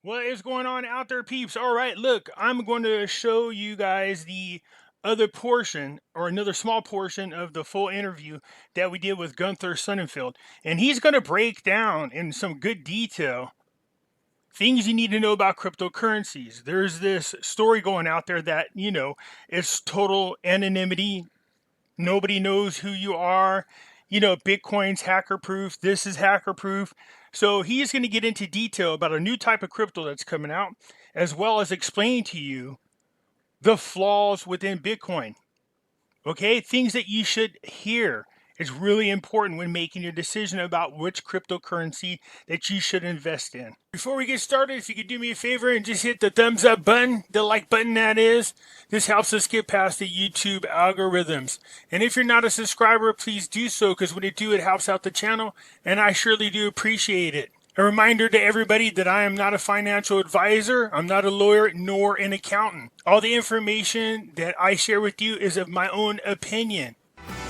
What is going on out there, peeps? All right, look, I'm going to show you guys the other portion or another small portion of the full interview that we did with Gunther Sonnenfeld. And he's going to break down in some good detail things you need to know about cryptocurrencies. There's this story going out there that, it's total anonymity. Nobody knows who you are. Bitcoin's hacker proof. This is hacker proof. So he's going to get into detail about a new type of crypto that's coming out, as well as explain to you the flaws within Bitcoin. Okay, things that you should hear. It's really important when making your decision about which cryptocurrency that you should invest in. Before we get started, if you could do me a favor and just hit the thumbs up button, the like button that is. This helps us get past the YouTube algorithms. And if you're not a subscriber, please do so, because when you do, it helps out the channel, and I surely do appreciate it. A reminder to everybody that I am not a financial advisor, I'm not a lawyer, nor an accountant. All the information that I share with you is of my own opinion.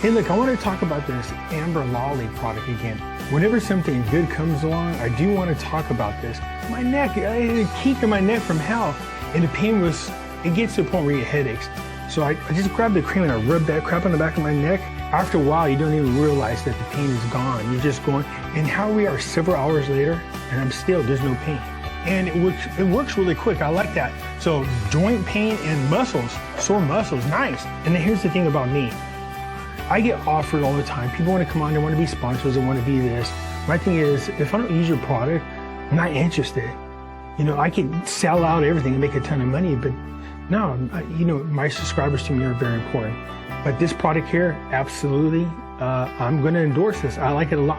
Hey, look, I want to talk about this Amber Lawley product again. Whenever something good comes along, I do want to talk about this. My neck, I had a kink in my neck from hell, and the pain it gets to the point where you get headaches. So I just grabbed the cream and I rubbed that crap on the back of my neck. After a while, you don't even realize that the pain is gone. You're just going, and how we are several hours later, and there's no pain. And it works really quick. I like that. So joint pain and muscles, sore muscles, nice. And then here's the thing about me. I get offered all the time. People want to come on, they want to be sponsors, they want to be this. My thing is, if I don't use your product, I'm not interested. I can sell out everything and make a ton of money, but no, my subscribers to me are very important. But this product here, absolutely, I'm going to endorse this. I like it a lot.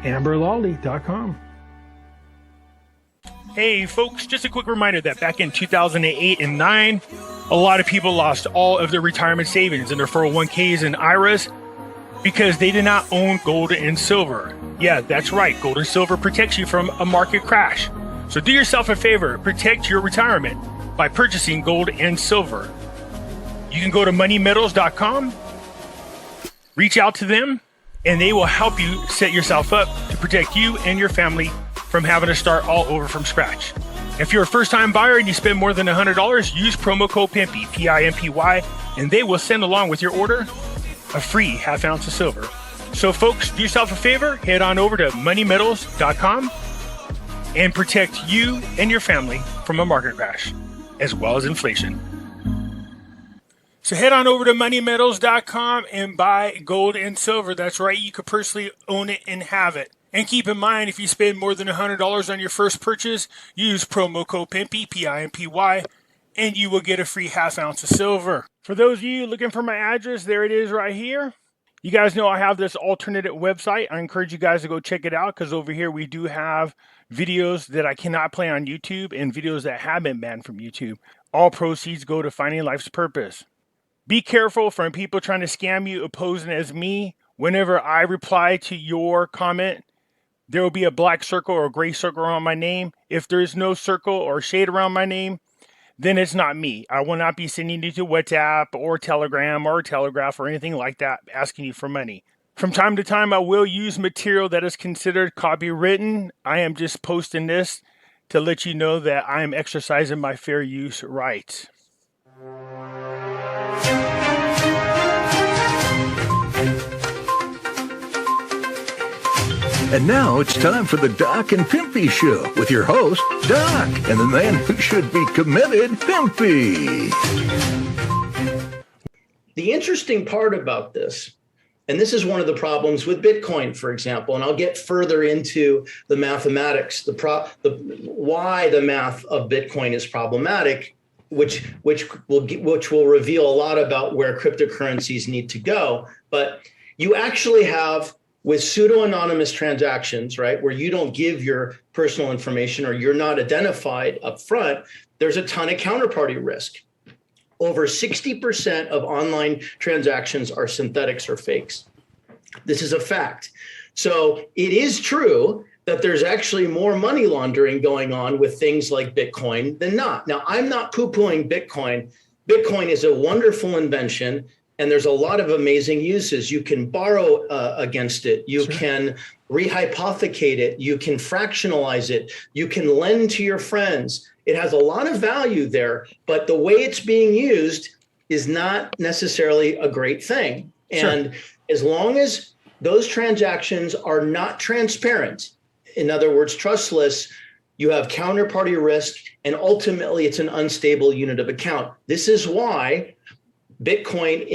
AmberLawley.com. Hey folks, just a quick reminder that back in 2008 and 9, a lot of people lost all of their retirement savings in their 401ks and IRAs because they did not own gold and silver. Yeah, that's right. Gold and silver protects you from a market crash. So do yourself a favor, protect your retirement by purchasing gold and silver. You can go to Moneymetals.com, reach out to them, and they will help you set yourself up to protect you and your family from having to start all over from scratch. If you're a first-time buyer and you spend more than $100, use promo code Pimpy, P-I-M-P-Y, and they will send along with your order a free half ounce of silver. So folks, do yourself a favor, head on over to Moneymetals.com and protect you and your family from a market crash, as well as inflation. So head on over to Moneymetals.com and buy gold and silver. That's right, you could personally own it and have it. And keep in mind, if you spend more than $100 on your first purchase, use promo code Pimpy, P-I-M-P-Y, and you will get a free half ounce of silver. For those of you looking for my address, there it is right here. You guys know I have this alternative website. I encourage you guys to go check it out, because over here we do have videos that I cannot play on YouTube and videos that have been banned from YouTube. All proceeds go to finding life's purpose. Be careful from people trying to scam you, posing as me. Whenever I reply to your comment, there will be a black circle or a gray circle around my name. If there is no circle or shade around my name, then it's not me. I will not be sending you to WhatsApp or Telegram or Telegraph or anything like that asking you for money. From time to time, I will use material that is considered copywritten. I am just posting this to let you know that I am exercising my fair use rights. And now it's time for the Doc and Pimpy Show with your host, Doc, and the man who should be committed, Pimpy. The interesting part about this, and this is one of the problems with Bitcoin, for example, and I'll get further into the mathematics, why the math of Bitcoin is problematic, which will reveal a lot about where cryptocurrencies need to go. But you actually have, with pseudo-anonymous transactions, right, where you don't give your personal information or you're not identified up front, there's a ton of counterparty risk. Over 60% of online transactions are synthetics or fakes. This is a fact. So it is true that there's actually more money laundering going on with things like Bitcoin than not. Now, I'm not poo-pooing Bitcoin. Bitcoin is a wonderful invention. And there's a lot of amazing uses. You can borrow against it. You can rehypothecate it. You can fractionalize it. You can lend to your friends. It has a lot of value there, but the way it's being used is not necessarily a great thing. And as long as those transactions are not transparent, in other words, trustless, you have counterparty risk, and ultimately it's an unstable unit of account. This is why Bitcoin,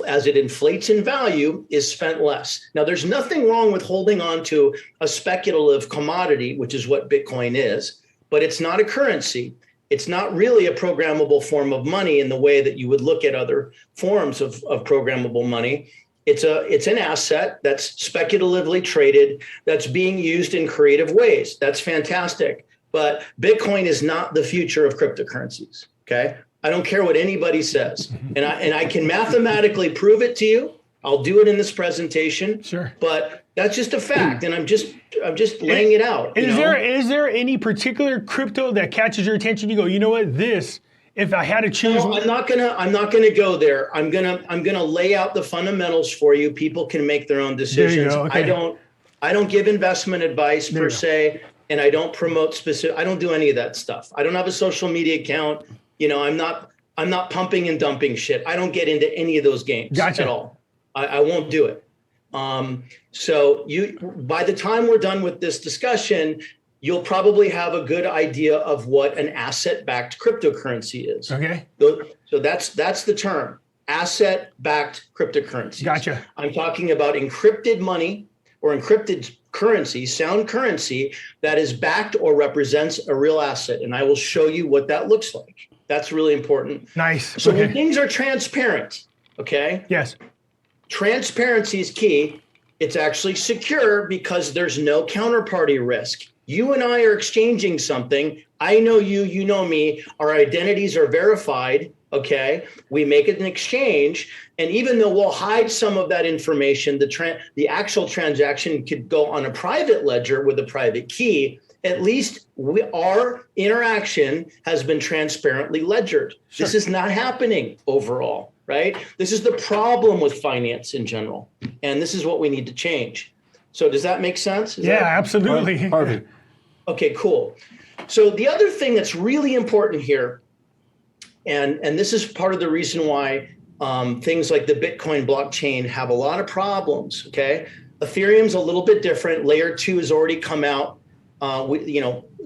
as it inflates in value, is spent less. Now, there's nothing wrong with holding on to a speculative commodity, which is what Bitcoin is, but it's not a currency. It's not really a programmable form of money in the way that you would look at other forms of programmable money. It's an asset that's speculatively traded, that's being used in creative ways. That's fantastic. But Bitcoin is not the future of cryptocurrencies. Okay. I don't care what anybody says. And I can mathematically prove it to you. I'll do it in this presentation. But that's just a fact. And I'm just laying it out. Is there any particular crypto that catches your attention? You go, you know what, this, if I had to choose. No, I'm not gonna go there. I'm gonna lay out the fundamentals for you. People can make their own decisions. Okay. I don't give investment advice per se, and I don't promote specific. I don't do any of that stuff. I don't have a social media account. I'm not pumping and dumping shit. I don't get into any of those games at all. I won't do it. So by the time we're done with this discussion, you'll probably have a good idea of what an asset-backed cryptocurrency is. Okay. So that's the term, asset-backed cryptocurrency. Gotcha. I'm talking about encrypted money or encrypted currency, sound currency that is backed or represents a real asset. And I will show you what that looks like. That's really important. Nice. So when things are transparent, okay? Yes. Transparency is key. It's actually secure because there's no counterparty risk. You and I are exchanging something. I know you, you know me. Our identities are verified, okay? We make it an exchange. And even though we'll hide some of that information, the actual transaction could go on a private ledger with a private key. At least our interaction has been transparently ledgered. This is not happening overall, right? This is the problem with finance in general. And this is what we need to change. So does that make sense? Absolutely. Perfect. Okay, cool. So the other thing that's really important here, and this is part of the reason why things like the Bitcoin blockchain have a lot of problems, okay? Ethereum's a little bit different. Layer 2 has already come out.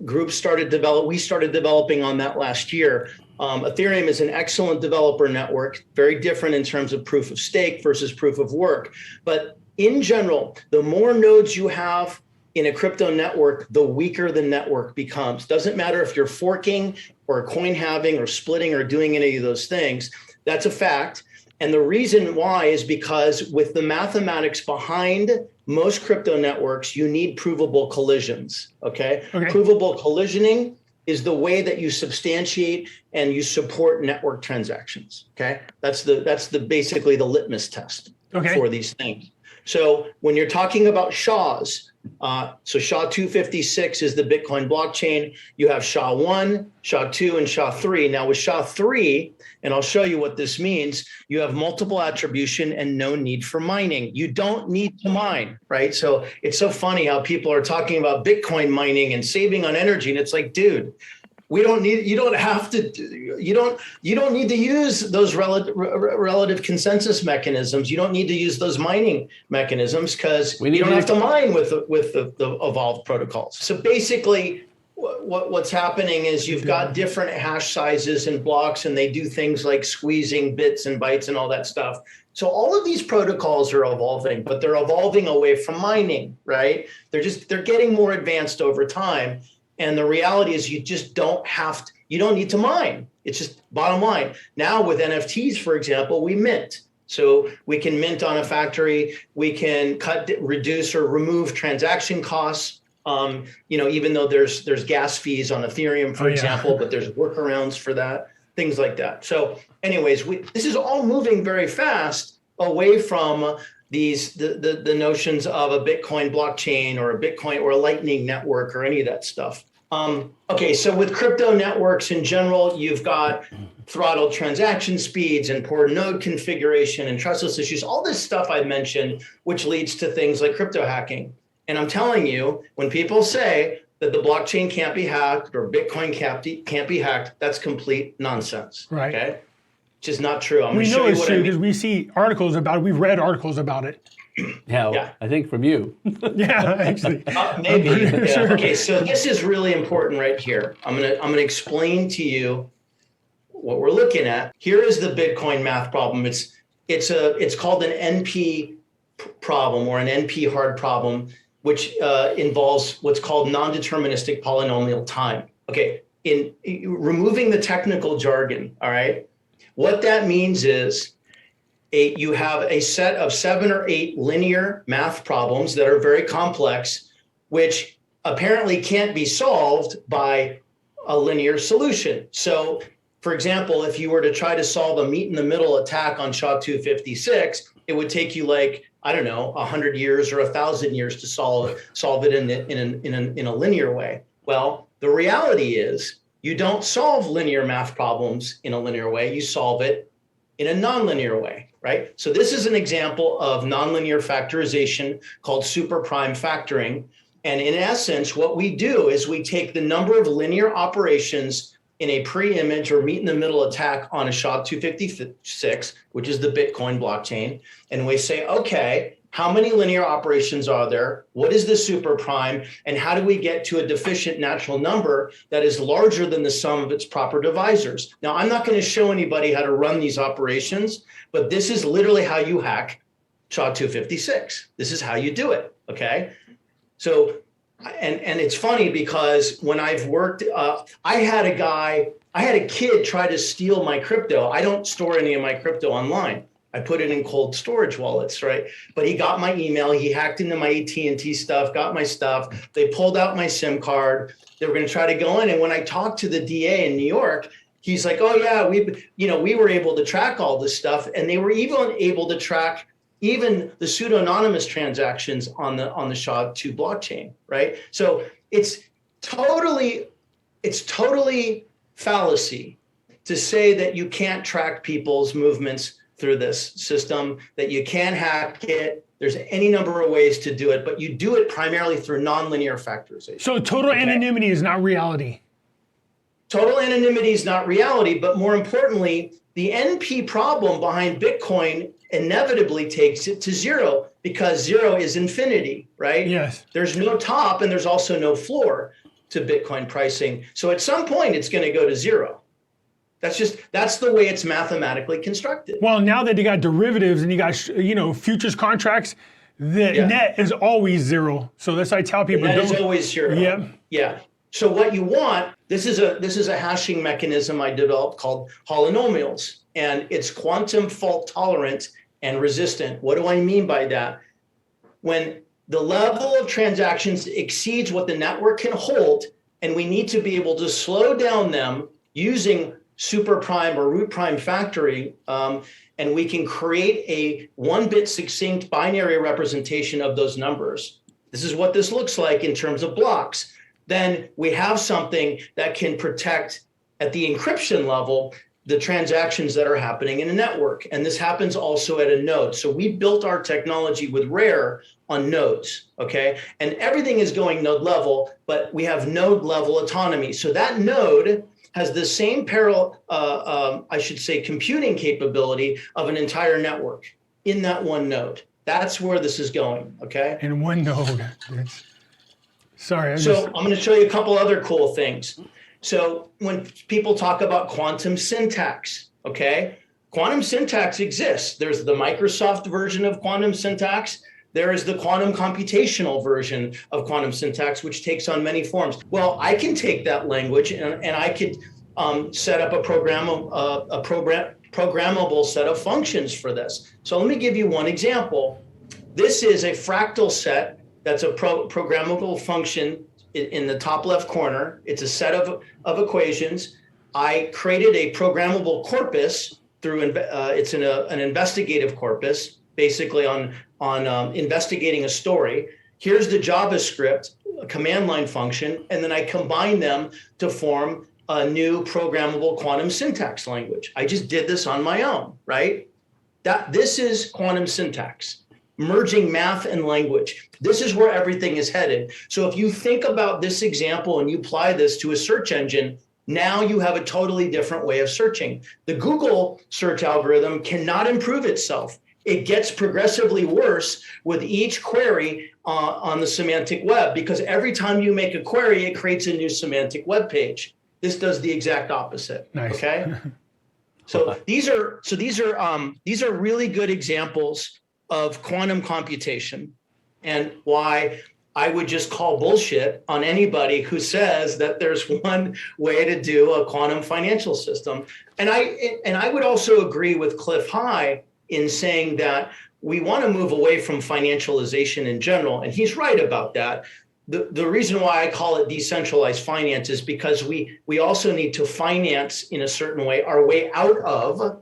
Groups started we started developing on that last year. Ethereum is an excellent developer network, very different in terms of proof of stake versus proof of work. But in general, the more nodes you have in a crypto network, the weaker the network becomes. Doesn't matter if you're forking or coin halving or splitting or doing any of those things. That's a fact. And the reason why is because with the mathematics behind most crypto networks, you need provable collisions, okay? Provable collisioning is the way that you substantiate and you support network transactions, okay? That's basically the litmus test for these things. So when you're talking about SHAs, so SHA-256 is the Bitcoin blockchain. You have SHA-1, SHA-2, and SHA-3. Now with SHA-3, and I'll show you what this means, you have multiple attribution and no need for mining. You don't need to mine, right? So it's so funny how people are talking about Bitcoin mining and saving on energy. And it's like, dude, you don't need to use those relative consensus mechanisms. You don't need to use those mining mechanisms because you don't have to mine with the evolved protocols. So basically what's happening is you've got different hash sizes and blocks, and they do things like squeezing bits and bytes and all that stuff. So all of these protocols are evolving, but they're evolving away from mining, right? They're getting more advanced over time. And the reality is you just don't need to mine. It's just bottom line. Now with NFTs, for example, we mint. So we can mint on a factory, we can reduce or remove transaction costs. Even though there's gas fees on Ethereum, for example, but there's workarounds for that, things like that. So anyways, this is all moving very fast away from the notions of a Bitcoin blockchain or a Bitcoin or a Lightning network or any of that stuff. Okay, so with crypto networks in general, you've got throttled transaction speeds and poor node configuration and trustless issues, all this stuff I mentioned, which leads to things like crypto hacking. And I'm telling you, when people say that the blockchain can't be hacked or Bitcoin can't be hacked, that's complete nonsense. Right. Okay, which is not true. We know it's true because we see articles about it. We've read articles about it. Yeah, I think from you. Yeah, actually. Maybe. Yeah. Sure. Okay, so this is really important right here. I'm gonna explain to you what we're looking at. Here is the Bitcoin math problem. It's called an NP problem or an NP hard problem, which involves what's called non-deterministic polynomial time. Okay, in removing the technical jargon, all right, what that means is you have a set of 7 or 8 linear math problems that are very complex, which apparently can't be solved by a linear solution. So, for example, if you were to try to solve a meet in the middle attack on SHA-256, it would take you like, I don't know, 100 years or 1,000 years to solve it in a linear way. Well, the reality is you don't solve linear math problems in a linear way. You solve it in a nonlinear way, right? So this is an example of nonlinear factorization called superprime factoring. And in essence, what we do is we take the number of linear operations in a pre-image or meet-in-the-middle attack on a SHA-256, which is the Bitcoin blockchain, and we say, okay, how many linear operations are there? What is the superprime? And how do we get to a deficient natural number that is larger than the sum of its proper divisors? Now, I'm not going to show anybody how to run these operations, but this is literally how you hack SHA-256. This is how you do it, okay? So, and it's funny because when I've worked, I had a kid try to steal my crypto. I don't store any of my crypto online. I put it in cold storage wallets, right? But he got my email. He hacked into my AT&T stuff, got my stuff. They pulled out my SIM card. They were going to try to go in. And when I talked to the DA in New York, he's like, oh yeah, we were able to track all this stuff. And they were even able to track even the pseudo-anonymous transactions on the SHA-2 blockchain, right? So it's totally fallacy to say that you can't track people's movements through this system, that you can hack it. There's any number of ways to do it, but you do it primarily through nonlinear factorization. So total anonymity is not reality. Total anonymity is not reality, but more importantly, the NP problem behind Bitcoin inevitably takes it to zero because zero is infinity, right? Yes. There's no top and there's also no floor to Bitcoin pricing. So at some point it's going to go to zero. That's the way it's mathematically constructed. Well, now that you got derivatives and you got futures contracts, the net is always zero. So that's why I tell people. That is always zero. Yeah. Yeah. So what you want, this is a hashing mechanism I developed called Polynomials, and it's quantum fault tolerant and resistant. What do I mean by that? When the level of transactions exceeds what the network can hold, and we need to be able to slow down them using superprime or root prime factoring, and we can create a 1-bit succinct binary representation of those numbers. This is what this looks like in terms of blocks. Then we have something that can protect at the encryption level the transactions that are happening in a network. And this happens also at a node. So we built our technology with Rare on nodes, okay? And everything is going node level, but we have node level autonomy. So that node has the same computing capability of an entire network in that one node. That's where this is going, okay? In one node. Sorry. I'm going to show you a couple other cool things. So when people talk about quantum syntax, okay? Quantum syntax exists. There's the Microsoft version of quantum syntax. There is the quantum computational version of quantum syntax, which takes on many forms. Well, I can take that language and I could set up a programmable set of functions for this. So let me give you one example. This is a fractal set that's a programmable function in the top left corner. It's a set of equations. I created a programmable corpus through, it's an investigative corpus, basically on investigating a story. Here's the JavaScript command line function, and then I combine them to form a new programmable quantum syntax language. I just did this on my own, right? This is quantum syntax, merging math and language. This is where everything is headed. So if you think about this example and you apply this to a search engine, now you have a totally different way of searching. The Google search algorithm cannot improve itself. It gets progressively worse with each query on the semantic web, because every time you make a query, it creates a new semantic web page. This does the exact opposite. Nice. Okay. So these are really good examples of quantum computation, and why I would just call bullshit on anybody who says that there's one way to do a quantum financial system. And I would also agree with Cliff High in saying that we want to move away from financialization in general, and he's right about that. The reason why I call it decentralized finance is because we also need to finance in a certain way our way out of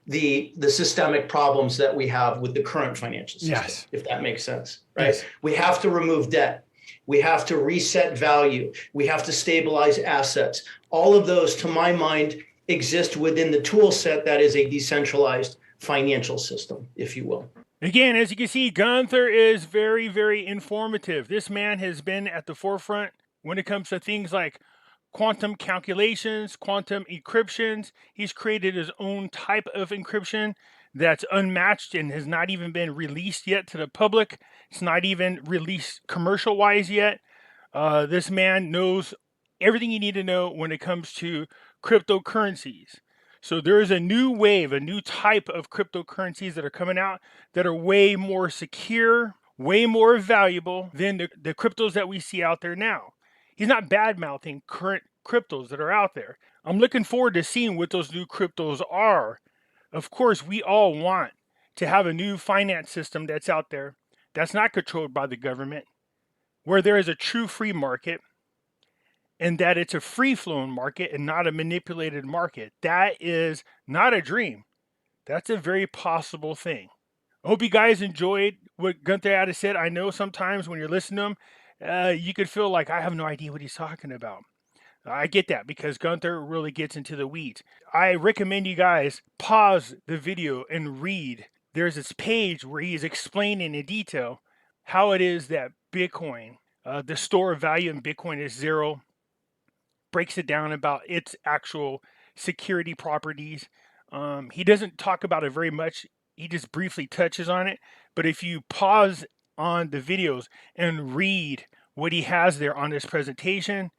the systemic problems that we have with the current financial system, Yes. if that makes sense, right? Yes. We have to remove debt. We have to reset value. We have to stabilize assets. All of those, to my mind, exist within the tool set that is a decentralized financial system, if you will. Again, as you can see, Gunther is very, very informative. This man has been at the forefront when it comes to things like quantum calculations, quantum encryptions. He's created his own type of encryption that's unmatched and has not even been released yet to the public. It's not even released commercial-wise yet. This man knows everything you need to know when it comes to cryptocurrencies. So there is a new wave, a new type of cryptocurrencies that are coming out that are way more secure, way more valuable than the cryptos that we see out there now. He's not bad-mouthing current cryptos that are out there. I'm looking forward to seeing what those new cryptos are. Of course, we all want to have a new finance system that's out there that's not controlled by the government, where there is a true free market, and that it's a free-flowing market and not a manipulated market. That is not a dream. That's a very possible thing. I hope you guys enjoyed what Gunther had to say. I know sometimes when you're listening to him, you could feel like I have no idea what he's talking about. I get that because Gunther really gets into the weeds. I recommend you guys pause the video and read. There's this page where he is explaining in detail how it is that Bitcoin, the store of value in Bitcoin is zero. Breaks it down about its actual security properties. He doesn't talk about it very much. He just briefly touches on it. But if you pause on the videos and read what he has there on this presentation,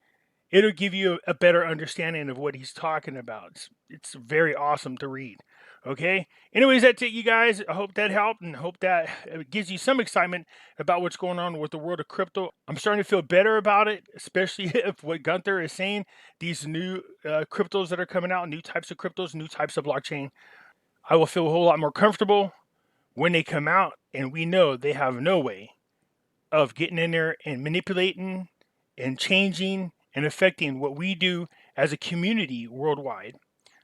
it'll give you a better understanding of what he's talking about. It's very awesome to read. Okay. Anyways, that's it, you guys. I hope that helped and hope that it gives you some excitement about what's going on with the world of crypto. I'm starting to feel better about it, especially if what Gunther is saying, these new cryptos that are coming out, new types of cryptos, new types of blockchain. I will feel a whole lot more comfortable when they come out, and we know they have no way of getting in there and manipulating and changing and affecting what we do as a community worldwide.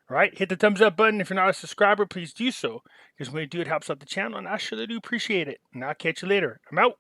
All right, hit the thumbs up button. If you're not a subscriber, please do so, because when you do, it helps out the channel, and I surely do appreciate it. And I'll catch you later. I'm out.